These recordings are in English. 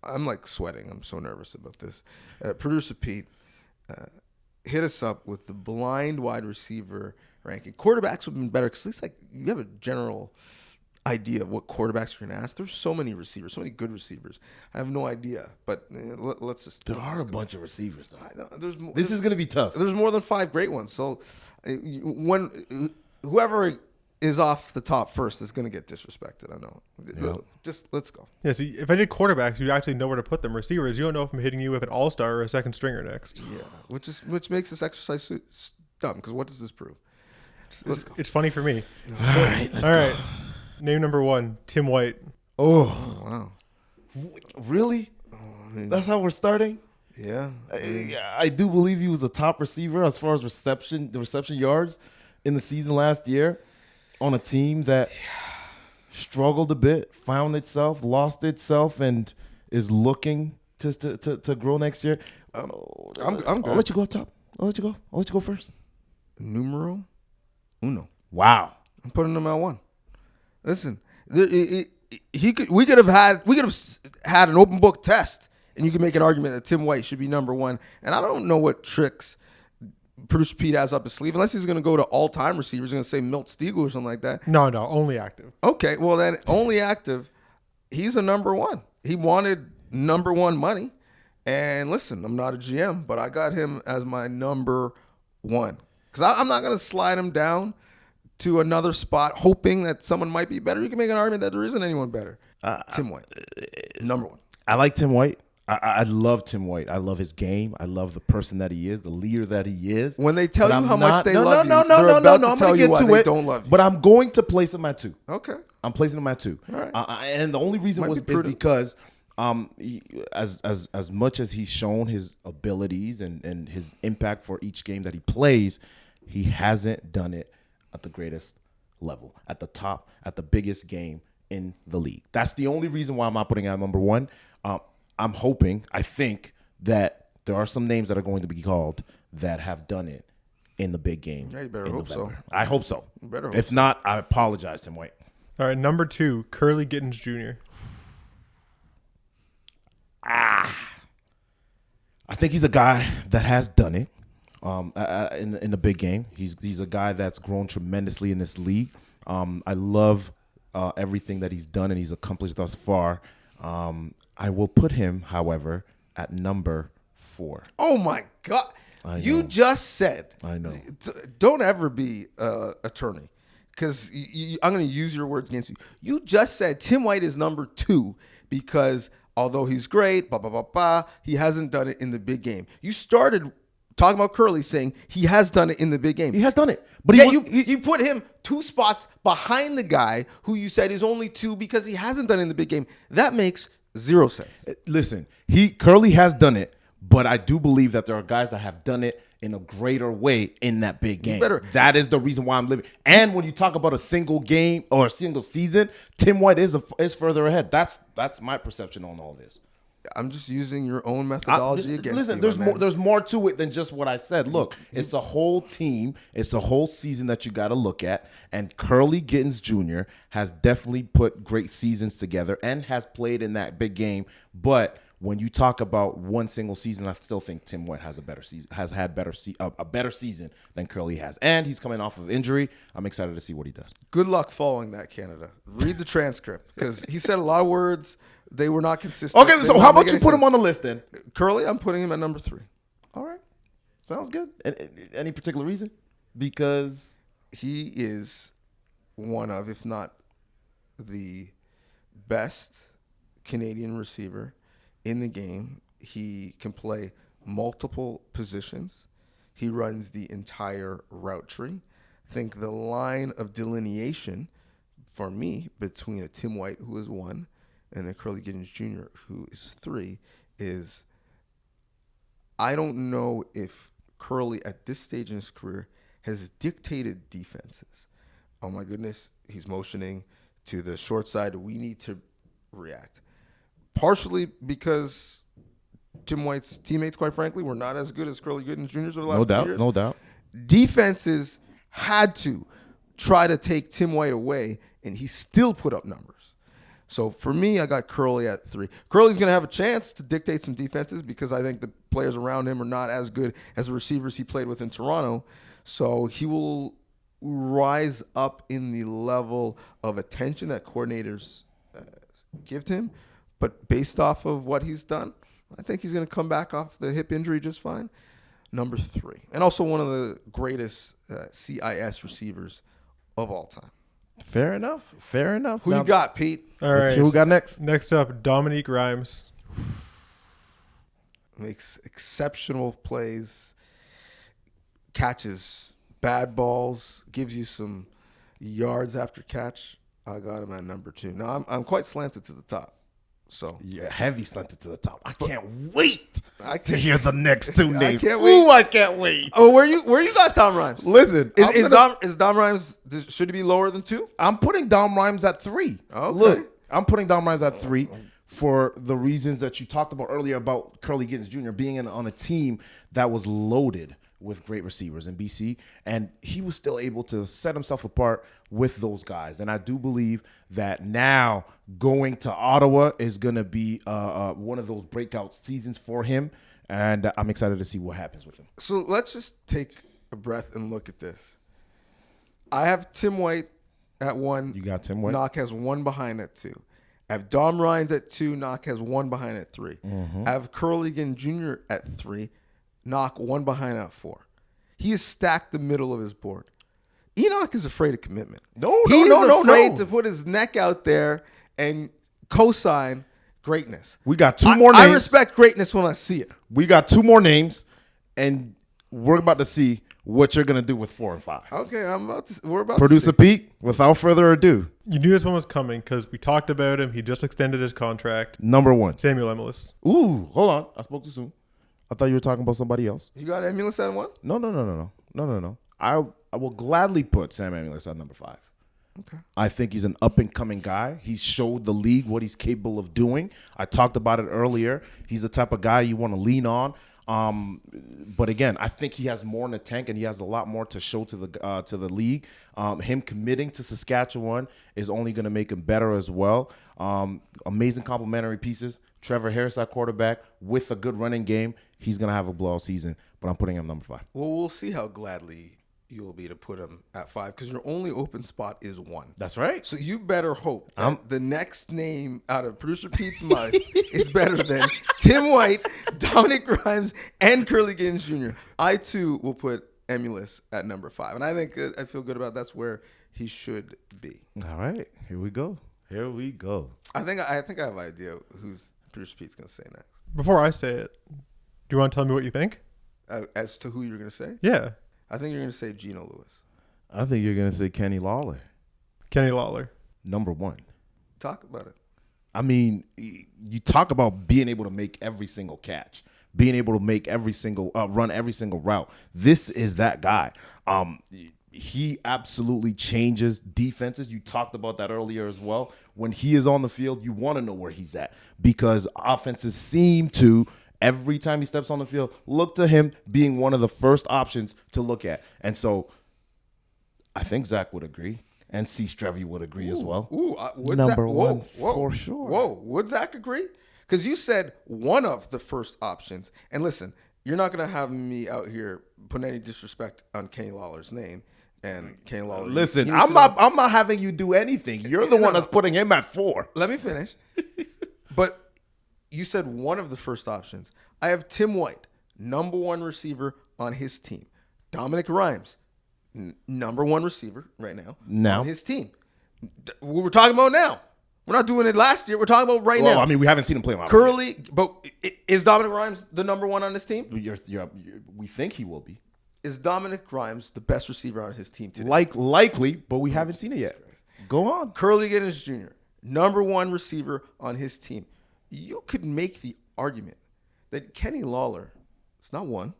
I'm like sweating. I'm so nervous about this. Producer Pete, hit us up with the blind wide receiver ranking. Quarterbacks would have been better because at least like you have a general idea of what quarterbacks are going to ask. There's so many receivers, so many good receivers. I have no idea, but let's just. There are a bunch of receivers, though. I know, This is going to be tough. There's more than 5 great ones. So when whoever is off the top first is going to get disrespected. I know. Yep. Just let's go. Yeah, see, if I did quarterbacks, you'd actually know where to put them. Receivers, you don't know if I'm hitting you with an all-star or a second stringer next. Yeah, which makes this exercise dumb, because what does this prove? Let's go. It's funny for me. All right, let's go. Name number 1, Tim White. Oh, Wow. really? That's how we're starting? Yeah. I do believe he was a top receiver as far as reception yards in the season last year on a team that struggled a bit, found itself, lost itself, and is looking to grow next year. I'm good. I'll let you go up top. I'll let you go first. Numero uno. Wow. I'm putting him at 1. Listen, we could have had an open book test, and you can make an argument that Tim White should be number 1. And I don't know what tricks Producer Pete has up his sleeve, unless he's going to go to all-time receivers. He's going to say Milt Stegall or something like that. No, only active. Okay, well then, only active. He's a number 1. He wanted number 1 money. And listen, I'm not a GM, but I got him as my number 1. Because I'm not going to slide him down to another spot hoping that someone might be better. You can make an argument that there isn't anyone better. Tim White, number 1. I like Tim White. I love Tim White. I love his game. I love the person that he is, the leader that he is. When they tell you how much they love you, they're about to I'm tell gonna you get why to they it, don't love you. But I'm going to place him at 2. Okay. I'm placing him at 2. All right. And the only reason is because as much as he's shown his abilities and his impact for each game that he plays, he hasn't done it at the greatest level, at the top, at the biggest game in the league. That's the only reason why I'm not putting him at number 1. I think that there are some names that are going to be called that have done it in the big game. Yeah, you better hope November. so. I hope so. You better hope if not, I apologize, Tim White. All right, number 2, Curly Gittens Jr. I think he's a guy that has done it in the big game. He's a guy that's grown tremendously in this league. I love everything that he's done and he's accomplished thus far. I will put him, however, at number 4. Oh my God! You just said. I know. Don't ever be attorney, because I'm going to use your words against you. You just said Tim White is number 2 because although he's great, he hasn't done it in the big game. You started talking about Curly saying he has done it in the big game. He has done it. But you put him 2 spots behind the guy who you said is only 2 because he hasn't done it in the big game. That makes 0 sense. Listen, Curly has done it, but I do believe that there are guys that have done it in a greater way in that big game. That is the reason why I'm living. And when you talk about a single game or a single season, Tim White is further ahead. That's my perception on all this. I'm just using your own methodology against you. Listen, there's more to it than just what I said. Look, it's a whole team. It's a whole season that you got to look at. And Curly Gittens Jr. has definitely put great seasons together and has played in that big game. But when you talk about one single season, I still think Tim White has a better season, a better season than Curly has. And he's coming off of injury. I'm excited to see what he does. Good luck following that, Canada. Read the transcript, because he said a lot of words. They were not consistent. Okay, so how about you put him on the list then? Curly, I'm putting him at number 3. All right. Sounds good. Any particular reason? Because he is one of, if not the best Canadian receiver in the game. He can play multiple positions. He runs the entire route tree. Think the line of delineation for me between a Tim White, who is 1, and a Curly Gittens Jr., who is 3, is I don't know if Curly at this stage in his career has dictated defenses. Oh my goodness, he's motioning to the short side. We need to react. Partially because Tim White's teammates, quite frankly, were not as good as Curly Gittens Jr.'s over the last few years. No doubt. Defenses had to try to take Tim White away, and he still put up numbers. So for me, I got Curly at 3. Curly's going to have a chance to dictate some defenses because I think the players around him are not as good as the receivers he played with in Toronto. So he will rise up in the level of attention that coordinators give to him. But based off of what he's done, I think he's going to come back off the hip injury just fine. Number 3. And also one of the greatest CIS receivers of all time. Fair enough. Who you got, Pete? All Let's right. see who we got next. Next up, Dominique Rhymes. Makes exceptional plays, catches bad balls, gives you some yards after catch. I got him at number 2. Now, I'm quite slanted to the top. So Yeah, heavy slanted to the top. I can't wait to hear the next 2 I names. can't wait. Ooh, I can't wait. Oh, where you got Dom Rhymes? Listen, Is Dom Rhymes, should he be lower than 2? I'm putting Dom Rhymes at 3. Okay. Look, I'm putting Dom Rhymes at 3 for the reasons that you talked about earlier about Clyde Gates Jr. being on a team that was loaded with great receivers in BC, and he was still able to set himself apart with those guys. And I do believe that now going to Ottawa is going to be one of those breakout seasons for him, and I'm excited to see what happens with him. So let's just take a breath and look at this. I have Tim White at 1. You got Tim White? Knock has 1 behind at 2. I have Dom Rhymes at 2. Knock has 1 behind at 3. I have Curly Gates Jr. at 3. Knock 1 behind at 4. He has stacked the middle of his board. Henoc is afraid of commitment. He's afraid to put his neck out there and co-sign greatness. We got 2 more names. I respect greatness when I see it. We got 2 more names, and we're about to see what you're going to do with 4 and 5. Okay, we're about Producer to see. Pete, without further ado, You knew this one was coming because we talked about him. He just extended his contract. number 1. Samuel Emilus. Ooh, hold on. I spoke too soon. I thought you were talking about somebody else. You got Emulus at 1? No. I will gladly put Sam Emilus at number 5. Okay. I think he's an up-and-coming guy. He's showed the league what he's capable of doing. I talked about it earlier. He's the type of guy you want to lean on. But again, I think he has more in the tank, and he has a lot more to show to the league. Him committing to Saskatchewan is only going to make him better as well. Amazing complementary pieces. Trevor Harris at quarterback with a good running game. He's going to have a blowout season, but I'm putting him number 5. Well, we'll see how gladly you will be to put him at 5 because your only open spot is 1. That's right. So you better hope that the next name out of Producer Pete's mouth is better than Tim White, Dominic Rhymes, and Curly Gates Jr. I, too, will put Emulus at number 5. And I think I feel good about that's where he should be. All right. Here we go. I think I have an idea who's Producer Pete's going to say next. Before I say it, do you want to tell me what you think? As to who you're going to say? Yeah. I think you're going to say Geno Lewis. I think you're going to say Kenny Lawler. Kenny Lawler. Number 1. Talk about it. I mean, you talk about being able to make every single catch, being able to make every single run every single route. This is that guy. He absolutely changes defenses. You talked about that earlier as well. When he is on the field, you want to know where he's at because offenses seem to, every time he steps on the field, look to him being one of the first options to look at. And so I think Zach would agree. And C. Strevy would agree as well. Number 1 for sure. Whoa, would Zach agree? Because you said one of the first options. And listen, you're not going to have me out here putting any disrespect on Kenny Lawler's name. And Kenny Lawler. Listen, I'm not having you do anything. You're the one that's putting him at 4. Let me finish. But you said one of the first options. I have Tim White, number 1 receiver on his team. Dominic Rhymes, number 1 receiver right now on his team. We're talking about now. We're not doing it last year. We're talking about right now. Well, I mean, we haven't seen him play a lot. Curly, but is Dominic Rhymes the number 1 on this team? We think he will be. Is Dominic Rhymes the best receiver on his team today? Likely, but we haven't seen it yet. Go on. Curly Gates Jr., number 1 receiver on his team. You could make the argument that Kenny Lawler is not 1.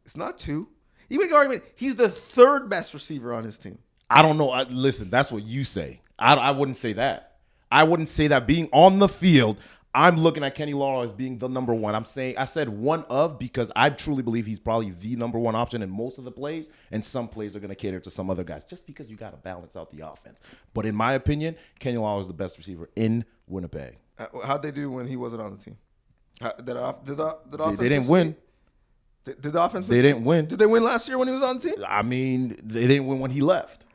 It's not 2. You make the argument he's the 3rd best receiver on his team. I don't know. Listen, that's what you say. I wouldn't say that. I wouldn't say that. Being on the field, I'm looking at Kenny Lawler as being the number one. I said one of because I truly believe he's probably the number one option in most of the plays, and some plays are going to cater to some other guys just because you got to balance out the offense. But in my opinion, Kenny Lawler is the best receiver in Winnipeg. How'd they do when he wasn't on the team? Did the offense They didn't win. Did the offense? They didn't win. Did they win last year when he was on the team? I mean, they didn't win when he left.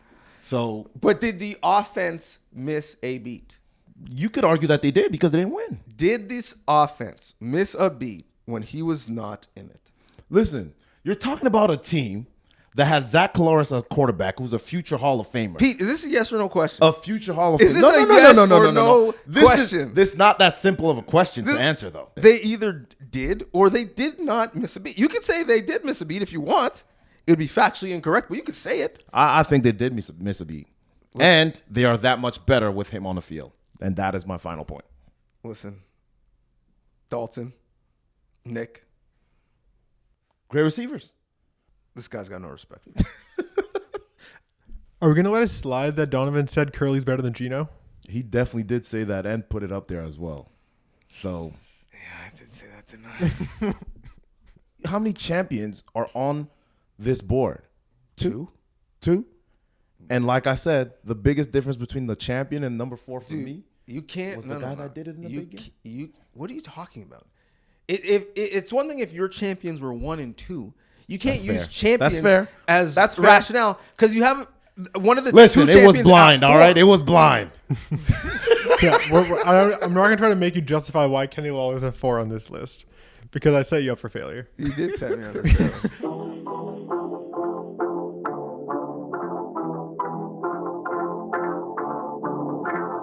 So, but did the offense miss a beat? You could argue that they did because they didn't win. Did this offense miss a beat when he was not in it? Listen, you're talking about a team that has Zach Caloris as quarterback, who's a future Hall of Famer. Pete, is this a yes or no question? A future Hall of Famer. Is this a yes or no question? This is not that simple of a question to answer, though. They either did or they did not miss a beat. You can say they did miss a beat if you want. It would be factually incorrect, but you could say it. I think they did miss a beat. And they are that much better with him on the field. And that is my final point. Listen, Dalton, Nick. Great receivers. This guy's got no respect. Are we going to let it slide that Donnovan said Curly's better than Gino? He definitely did say that and put it up there as well. So. Yeah, I did say that tonight. How many champions are on this board? Two. And like I said, the biggest difference between the champion and number 4 for me. You can't. Was the guy that did it in the big game? What are you talking about? It's one thing if your champions were 1 and 2. You can't use champions as rationale because you have one of the Listen, two it was champions blind, all right? It was blind. Yeah, I'm not going to try to make you justify why Kenny Lawler is a 4 on this list because I set you up for failure. You did set me up for failure.